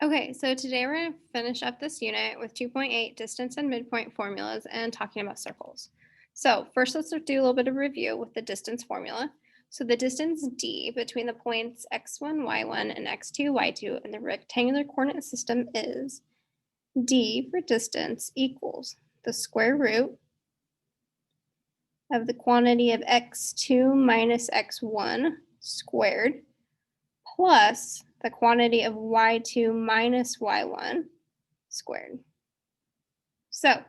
Okay, so today we're going to finish up this unit with 2.8 distance and midpoint formulas and talking about circles. So first let's do a little bit of review with the distance formula. So the distance d between the points x1, y1, and x2, y2 in the rectangular coordinate system is d for distance equals the square root of the quantity of x2 minus x1 squared plus the quantity of y2 minus y1 squared. So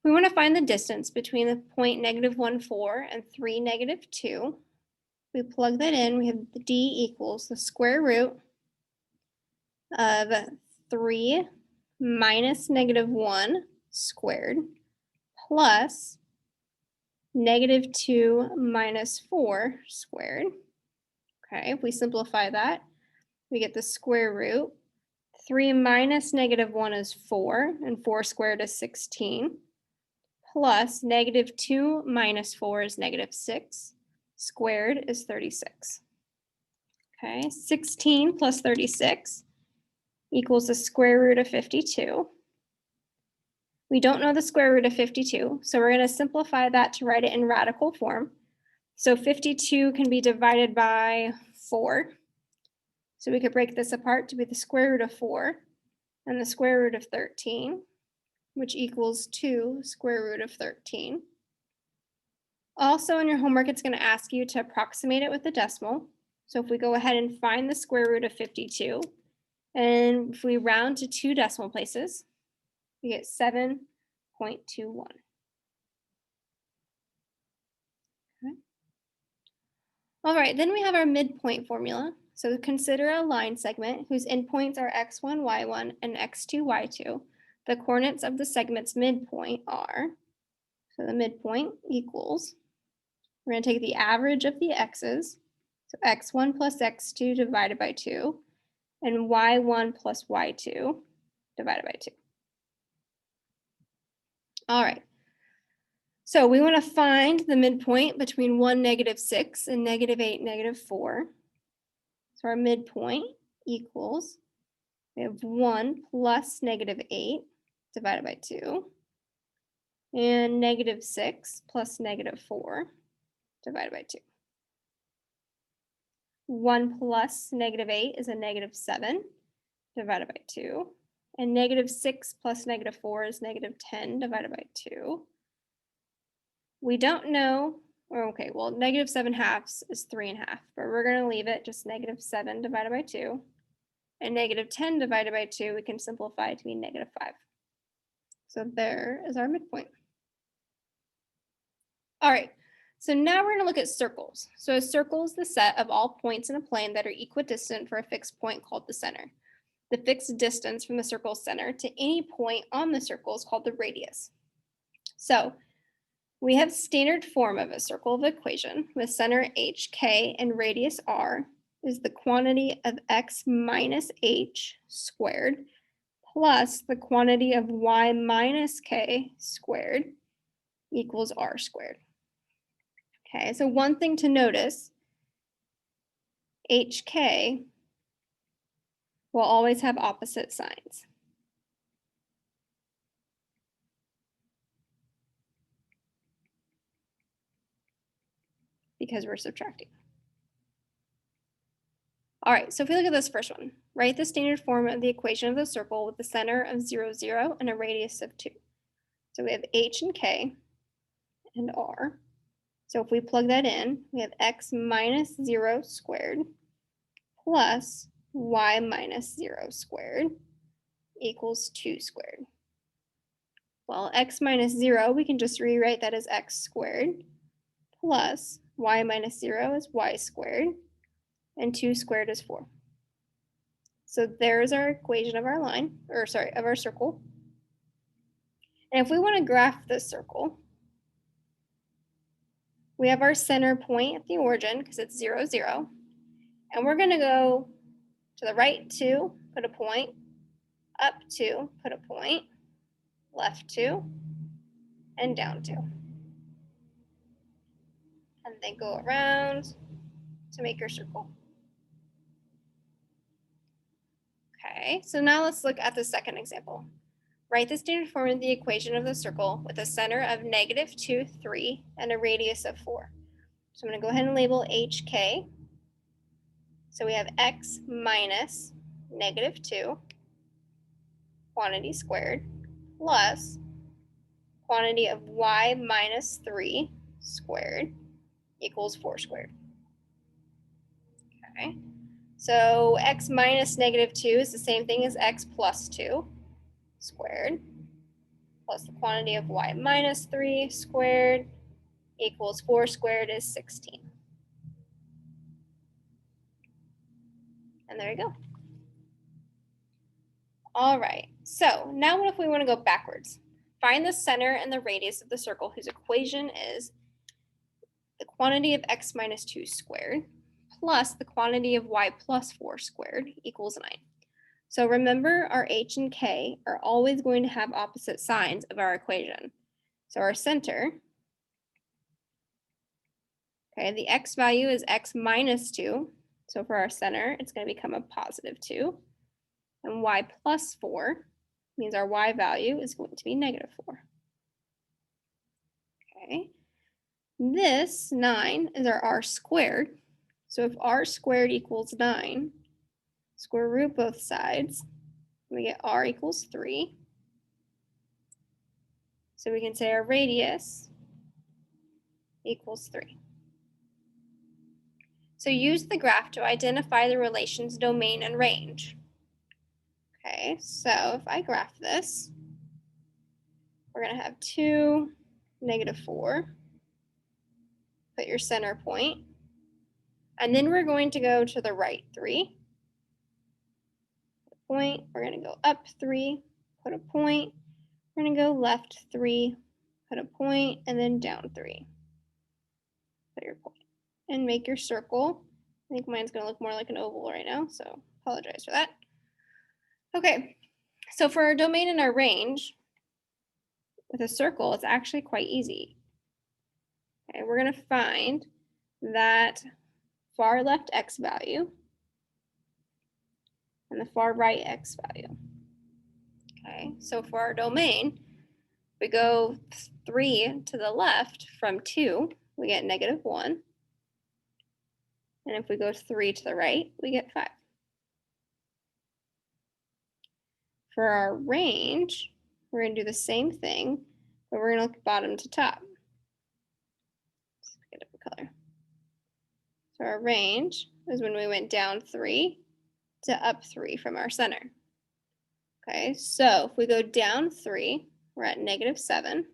we want to find the distance between the point -1, 4 and 3, -2. We plug that in, we have the d equals the square root of 3 minus -1 squared plus -2 minus 4 squared. Okay, if we simplify that, we get the square root. 3 minus -1 is 4, and 4 squared is 16, plus -2 minus 4 is -6, squared is 36. Okay, 16 plus 36 equals the square root of 52. We don't know the square root of 52, so we're going to simplify that to write it in radical form. So 52 can be divided by 4. So we could break this apart to be the square root of 4 and the square root of 13, which equals 2 square root of 13. Also in your homework, it's going to ask you to approximate it with the decimal. So if we go ahead and find the square root of 52, and if we round to 2 decimal places, we get 7.21. Okay. All right, then we have our midpoint formula. So consider a line segment whose endpoints are x1, y1, and x2, y2. The coordinates of the segment's midpoint are, so the midpoint equals, we're going to take the average of the x's, so x1 plus x2 divided by 2, and y1 plus y2 divided by 2. All right. So we want to find the midpoint between 1, -6 and -8, -4. So our midpoint equals, we have 1 plus -8 divided by 2, and -6 plus -4 divided by 2. 1 plus -8 is a -7 divided by 2. And -6 plus -4 is -10 divided by 2. We don't know, or okay, well, -7 halves is 3.5, but we're going to leave it just -7 divided by 2. And -10 divided by 2, we can simplify to be -5. So there is our midpoint. All right, so now we're going to look at circles. So a circle is the set of all points in a plane that are equidistant for a fixed point called the center. The fixed distance from the circle's center to any point on the circle is called the radius. So we have standard form of a circle of equation with center hk and radius r is the quantity of x minus h squared plus the quantity of y minus k squared equals r squared. Okay, so one thing to notice, hk will always have opposite signs. Because we're subtracting. All right, so if we look at this first one, write the standard form of the equation of the circle with the center of 0, 0 and a radius of 2. So we have h and k and r. So if we plug that in, we have x minus 0 squared plus y minus 0 squared equals 2 squared. Well, x minus 0, we can just rewrite that as x squared plus y minus 0 is y squared, and 2 squared is 4. So there's our equation of our line, or sorry, of our circle. And if we want to graph this circle, we have our center point at the origin because it's 0, 0. And we're going to go to the right 2, put a point, up 2, put a point, left 2, and down 2. And then go around to make your circle. Okay, so now let's look at the second example. Write the standard form of the equation of the circle with a center of -2, 3, and a radius of 4. So I'm going to go ahead and label HK. So we have x minus -2, quantity squared, plus quantity of y minus 3 squared equals 4 squared. Okay, so x minus -2 is the same thing as x plus 2 squared, plus the quantity of y minus 3 squared equals 4 squared is 16. And there you go. All right, so now what if we want to go backwards? Find the center and the radius of the circle whose equation is the quantity of x minus 2 squared plus the quantity of y plus 4 squared equals 9. So remember, our h and k are always going to have opposite signs of our equation. So our center, okay, the x value is x minus 2. So for our center, it's going to become a positive 2. And y plus 4 means our y value is going to be -4. Okay. This 9 is our r squared. So if r squared equals 9, square root both sides, we get r equals 3. So we can say our radius equals 3. So use the graph to identify the relation's domain and range. Okay, so if I graph this, we're going to have 2, -4. Put your center point. And then we're going to go to the right 3. Point. We're going to go up 3, put a point. We're going to go left 3, put a point, and then down 3. Put your point. And make your circle. I think mine's going to look more like an oval right now, so apologize for that. Okay, so for our domain and our range, with a circle, it's actually quite easy. Okay, we're going to find that far left x value and the far right x value. Okay, so for our domain, we go 3 to the left from 2, we get -1. And if we go 3 to the right, we get 5. For our range, we're going to do the same thing, but we're going to look bottom to top. Let's get a different color. So our range is when we went down 3 to up 3 from our center. Okay, so if we go down 3, we're at -7.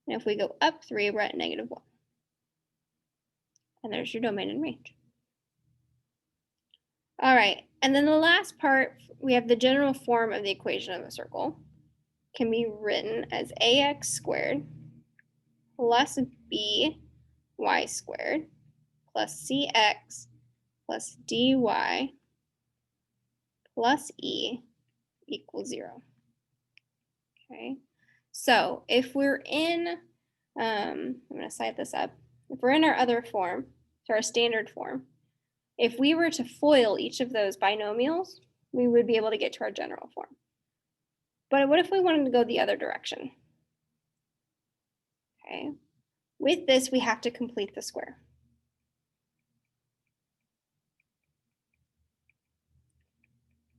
And if we go up 3, we're at -1. And there's your domain and range. All right, and then the last part, we have the general form of the equation of a circle. Can be written as ax squared plus by squared plus cx plus dy plus e equals 0. Okay, so if we're in, I'm going to cite this up. If we're in our other form, so our standard form, if we were to FOIL each of those binomials, we would be able to get to our general form. But what if we wanted to go the other direction? Okay, with this, we have to complete the square.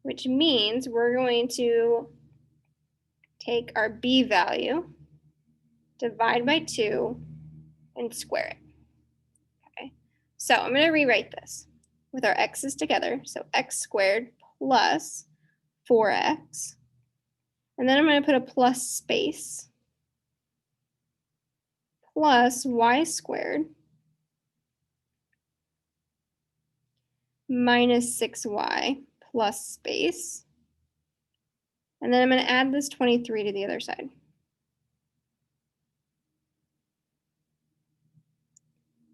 Which means we're going to take our b value, divide by 2, and square it. Okay, so I'm going to rewrite this with our x's together. So x squared plus 4x. And then I'm going to put a plus space plus y squared minus 6y plus space. And then I'm going to add this 23 to the other side.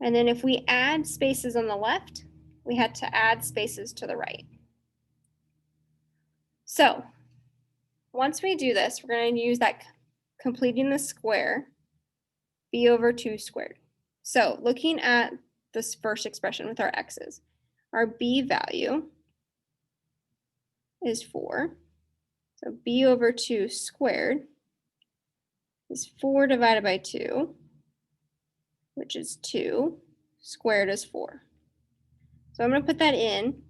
And then if we add spaces on the left, we had to add spaces to the right. So once we do this, we're going to use that completing the square, b over 2 squared. So looking at this first expression with our x's, our b value is 4. So b over 2 squared is 4 divided by 2, which is 2. Squared is 4. So I'm going to put that in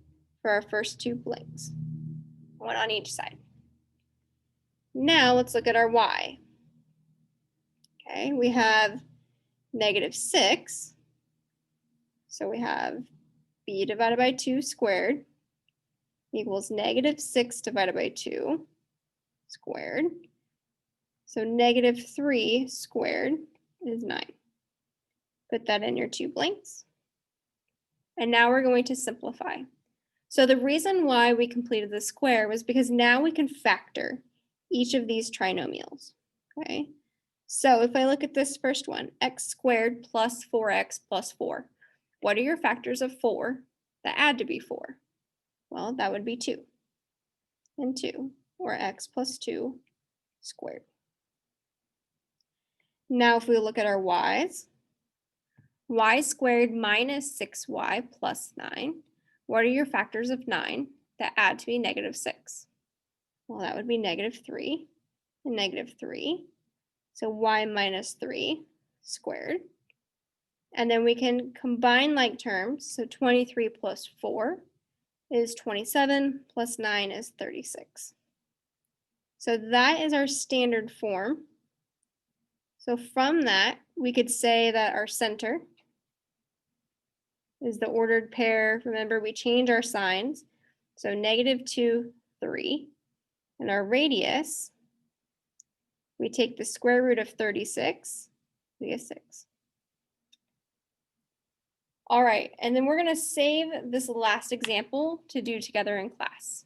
for our first two blanks, one on each side. Now let's look at our y. Okay, we have -6. So we have b divided by 2 squared equals -6 divided by 2 squared. So -3 squared is 9. Put that in your two blanks. And now we're going to simplify. So the reason why we completed the square was because now we can factor each of these trinomials, okay? So if I look at this first one, x squared plus 4x plus 4, what are your factors of 4 that add to be 4? Well, that would be 2 and 2, or x plus 2 squared. Now if we look at our y's, y squared minus 6y plus 9, what are your factors of 9 that add to be -6? Well, that would be -3 and -3. So y minus 3 squared. And then we can combine like terms. So 23 plus 4 is 27, plus 9 is 36. So that is our standard form. So from that, we could say that our center is the ordered pair. Remember, we change our signs. So -2, 3. And our radius, we take the square root of 36, we get 6. All right, and then we're going to save this last example to do together in class.